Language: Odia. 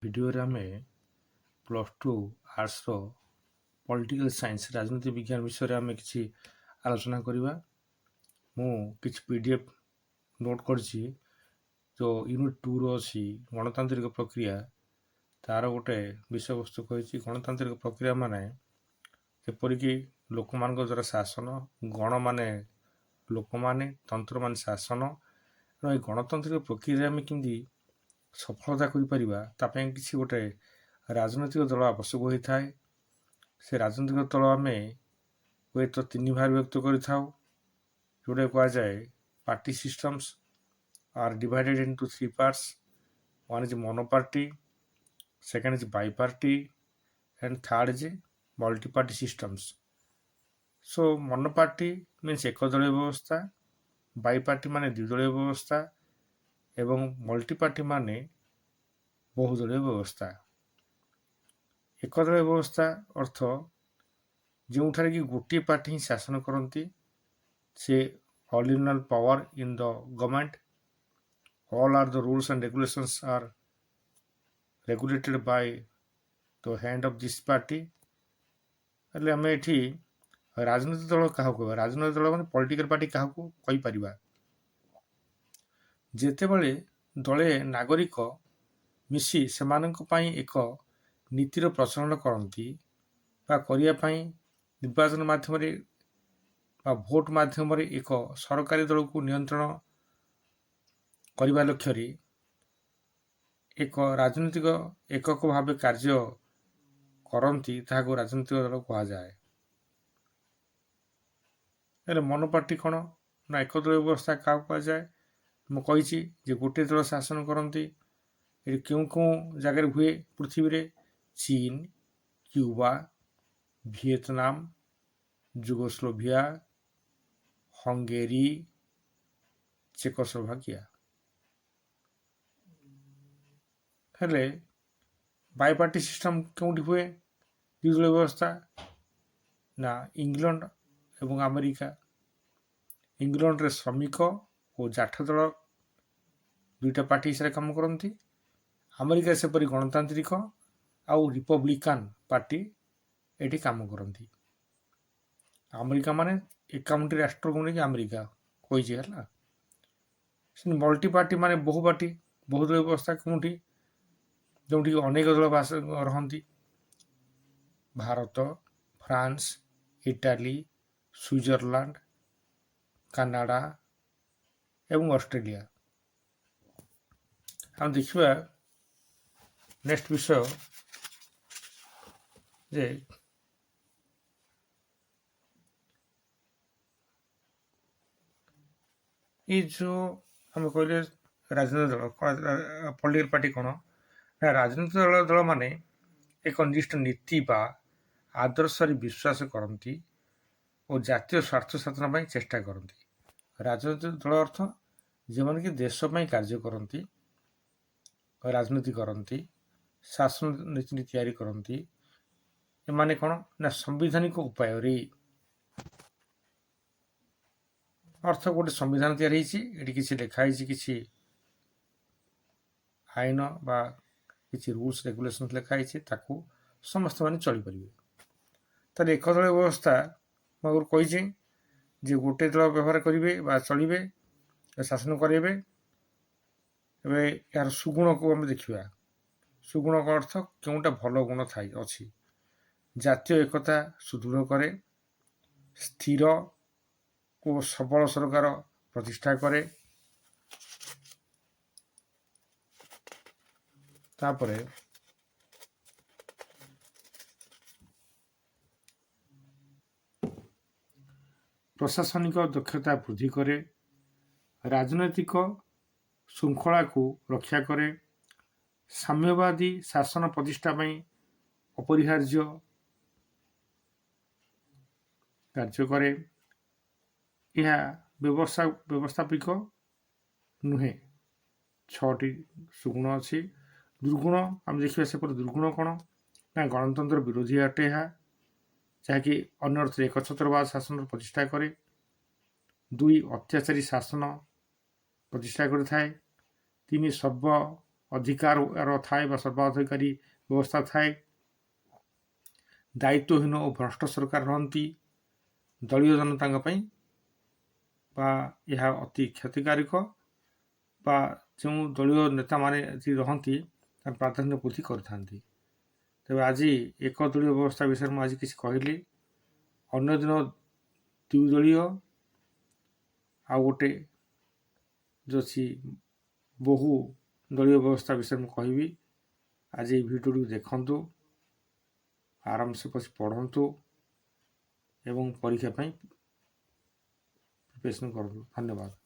ଭିଡ଼ିଓରେ ଆମେ +2 ଆର୍ଟ୍ସର ପଲିଟିକାଲ ସାଇନ୍ସ ରାଜନୀତି ବିଜ୍ଞାନ ବିଷୟରେ ଆମେ କିଛି ଆଲୋଚନା କରିବା। ମୁଁ କିଛି PDF ନୋଟ୍ କରିଛି। ଯେଉଁ ୟୁନିଟ୍ 2ର ଅଛି ଗଣତାନ୍ତ୍ରିକ ପ୍ରକ୍ରିୟା, ତାର ଗୋଟେ ବିଷୟବସ୍ତୁ କହିଛି ଗଣତାନ୍ତ୍ରିକ ପ୍ରକ୍ରିୟା ମାନେ ଯେପରିକି ଲୋକମାନଙ୍କ ଦ୍ୱାରା ଶାସନ, ଗଣ ମାନେ ଲୋକମାନେ, ତନ୍ତ୍ର ମାନେ ଶାସନ। ତେଣୁ এই ଗଣତାନ୍ତ୍ରିକ ପ୍ରକ୍ରିୟାରେ ଆମେ କେମିତି ସଫଳତା କରିପାରିବା ତା ପାଇଁ କିଛି ଗୋଟେ ରାଜନୈତିକ ଦଳ ଆବଶ୍ୟକ ହୋଇଥାଏ। ସେ ରାଜନୈତିକ ଦଳ ଆମେ ହୁଏତ 3 ଭାଗରେ ବିଭକ୍ତ କରିଥାଉ, ଯେଉଁଟା କୁହାଯାଏ party systems are divided into 3 parts. One is monoparty, second is biparty, and third is multi-party systems. So monoparty means একদলীয় ব্যবস্থা, biparty মানে দ্বিদলীয় ব্যবস্থা এবং multi-party ମାନେ ବହୁଦলীୟ ବ୍ୟବସ୍ଥା। ଏକଦଳୀୟ ବ୍ୟବସ୍ଥା ଅର୍ଥ ଯେଉଁଠାରେ କି ଗୋଟିଏ ପାର୍ଟି ହିଁ ଶାସନ କରନ୍ତି, ସେ all in all power in the government, all are the rules and regulations are regulated by the hand of this party। ହେଲେ ଆମେ ଏଠି ରାଜନୈତିକ ଦଳ କାହାକୁ କହିବା? ରାଜନୈତିକ ଦଳ ମାନେ ପଲିଟିକାଲ ପାର୍ଟି କାହାକୁ କହିପାରିବା? ଯେତେବେଳେ ଦଳେ ନାଗରିକ ମିଶି ସେମାନଙ୍କ ପାଇଁ ଏକ ନୀତିର ପ୍ରଚଳନ କରନ୍ତି ବା କରିବା ପାଇଁ ନିର୍ବାଚନ ମାଧ୍ୟମରେ ବା ଭୋଟ ମାଧ୍ୟମରେ ଏକ ସରକାରୀ ଦଳକୁ ନିୟନ୍ତ୍ରଣ କରିବା ଲକ୍ଷ୍ୟରେ ଏକ ରାଜନୈତିକ ଏକକ ଭାବେ କାର୍ଯ୍ୟ କରନ୍ତି, ତାହାକୁ ରାଜନୈତିକ ଦଳ କୁହାଯାଏ। ହେଲେ ମନୋପାର୍ଟି କ'ଣ ନା ଏକଦଳୀୟ ବ୍ୟବସ୍ଥା କାହାକୁ କୁହାଯାଏ? ମୁଁ କହିଛି ଯେ ଗୋଟିଏ ଦଳ ଶାସନ କରନ୍ତି। ଏଠି କେଉଁ କେଉଁ ଜାଗାରେ ହୁଏ ପୃଥିବୀରେ? ଚୀନ, Cuba, Vietnam, Yugoslavia, Hungary, Czechoslovakia. ହେଲେ ବାଇପାର୍ଟି ସିଷ୍ଟମ କେଉଁଠି ହୁଏ? ଦ୍ୱିଦଳୀୟ ବ୍ୟବସ୍ଥା ନା ଇଂଲଣ୍ଡ ଏବଂ ଆମେରିକା। ଇଂଲଣ୍ଡରେ ଶ୍ରମିକ ଓ ଜାଠ ଦଳ ଦୁଇଟା ପାର୍ଟି ହିସାବରେ କାମ କରନ୍ତି। ଆମେରିକାରେ ସେପରି ଗଣତାନ୍ତ୍ରିକ ଆଉ ରିପବ୍ଲିକାନ ପାର୍ଟି ଏଠି କାମ କରନ୍ତି। ଆମେରିକା ମାନେ 51ଟି ରାଷ୍ଟ୍ରକୁ ନେଇକି ଆମେରିକା କହିଛି ହେଲା। ମଲ୍ଟି ପାର୍ଟି ମାନେ ବହୁ ପାର୍ଟି, ବହୁଦଳୀୟ ବ୍ୟବସ୍ଥା କେଉଁଠି? ଯେଉଁଠିକି ଅନେକ ଦଳ ରହନ୍ତି। Bharat, France, Italy, Switzerland, Canada ଏବଂ ଅଷ୍ଟ୍ରେଲିଆ। ଆମେ ଦେଖିବା ନେକ୍ସଟ ବିଷୟ ଯେ ଏଇ ଯେଉଁ ଆମେ କହିଲେ ରାଜନୈତିକ ଦଳ, ପଲିଟିକାଲ ପାର୍ଟି କ'ଣ ନା ରାଜନୈତିକ ଦଳ ମାନେ ଏକ ନିର୍ଦ୍ଦିଷ୍ଟ ନୀତି ବା ଆଦର୍ଶରେ ବିଶ୍ୱାସ କରନ୍ତି ଓ ଜାତୀୟ ସ୍ୱାର୍ଥ ସାଧନ ପାଇଁ ଚେଷ୍ଟା କରନ୍ତି। ରାଜନୈତିକ ଦଳ ଅର୍ଥ ଯେଉଁମାନେ କି ଦେଶ ପାଇଁ କାର୍ଯ୍ୟ କରନ୍ତି, ରାଜନୀତି କରନ୍ତି, ଶାସନ ନୀତି ତିଆରି କରନ୍ତି। ଏମାନେ କ'ଣ ନା ସାମ୍ବିଧାନିକ ଉପାୟରେ ଅର୍ଥ ଗୋଟେ ସମ୍ବିଧାନ ତିଆରି ହେଇଛି, ଏଠି କିଛି ଲେଖା ହେଇଛି, କିଛି ଆଇନ ବା କିଛି ରୁଲ୍ସ ରେଗୁଲେସନ୍ ଲେଖା ହେଇଛି, ତାକୁ ସମସ୍ତେ ମାନେ ଚଳିପାରିବେ। ତାହେଲେ ଏକଦଳୀୟ ବ୍ୟବସ୍ଥା ମୁଁ ଆଗରୁ କହିଛି ଯେ ଗୋଟେ ଦଳ ବ୍ୟବହାର କରିବେ ବା ଚଳିବେ, ଶାସନ କରାଇବେ। ଏବେ ଏହାର ସୁଗୁଣକୁ ଆମେ ଦେଖିବା। ସୁଗୁଣ ଅର୍ଥ କେଉଁଟା ଭଲ ଗୁଣ ଅଛି? ଜାତୀୟ ଏକତା ସୁଦୃଢ଼ କରେ, ସ୍ଥିର ଓ ସବଳ ସରକାର ପ୍ରତିଷ୍ଠା କରେ, ତାପରେ ପ୍ରଶାସନିକ ଦକ୍ଷତା ବୃଦ୍ଧି କରେ, ରାଜନୈତିକ ଶୃଙ୍ଖଳାକୁ ରକ୍ଷା କରେ, ସାମ୍ୟବାଦୀ ଶାସନ ପ୍ରତିଷ୍ଠା ପାଇଁ ଅପରିହାର୍ଯ୍ୟ କାର୍ଯ୍ୟ କରେ। ଏହା ବ୍ୟବସ୍ଥାପିକ ନୁହେଁ। 6ଟି ସୁଗୁଣ ଅଛି। ଦୁର୍ଗୁଣ ଆମେ ଦେଖିବା ସେପଟେ ଦୁର୍ଗୁଣ କ'ଣ ନା ଗଣତନ୍ତ୍ର ବିରୋଧୀ ଅଟେ ଏହା, ଯାହାକି ଅନ୍ୟ ଅର୍ଥରେ ଏକଛତ୍ରବାଦ ଶାସନର ପ୍ରତିଷ୍ଠା କରେ। 2 ଅତ୍ୟାଚାରୀ ଶାସନ ପ୍ରତିଷ୍ଠା କରିଥାଏ। 3 ସର୍ବ ଅଧିକାର ଥାଏ ବା ସର୍ବାଧିକାରୀ ବ୍ୟବସ୍ଥା ଥାଏ। ଦାୟିତ୍ୱହୀନ ଓ ଭ୍ରଷ୍ଟ ସରକାର ରହନ୍ତି ଦଳୀୟ ଜନତାଙ୍କ ପାଇଁ ବା ଏହା ଅତି କ୍ଷତିକାରକ ବା ଯେଉଁ ଦଳୀୟ ନେତାମାନେ ଏଠି ରହନ୍ତି ତାର ପ୍ରାଧାନ୍ୟ ବୃଦ୍ଧି କରିଥାନ୍ତି। ତେବେ ଆଜି ଏକ ଦଳୀୟ ବ୍ୟବସ୍ଥା ବିଷୟରେ ମୁଁ ଆଜି କିଛି କହିଲି। ଅନ୍ୟ ଦିନ ଦ୍ୱିଦଳୀୟ ଆଉ ଗୋଟେ ଯେଉଁ ଅଛି ବହୁ ଦଳୀୟ ବ୍ୟବସ୍ଥା ବିଷୟରେ ମୁଁ କହିବି। ଆଜି ଏହି ଭିଡ଼ିଓଟି ଦେଖନ୍ତୁ, ଆରାମସେ ବସି ପଢ଼ନ୍ତୁ ଏବଂ ପରୀକ୍ଷା ପାଇଁ ପ୍ରିପାରେସନ୍ କରନ୍ତୁ। ଧନ୍ୟବାଦ।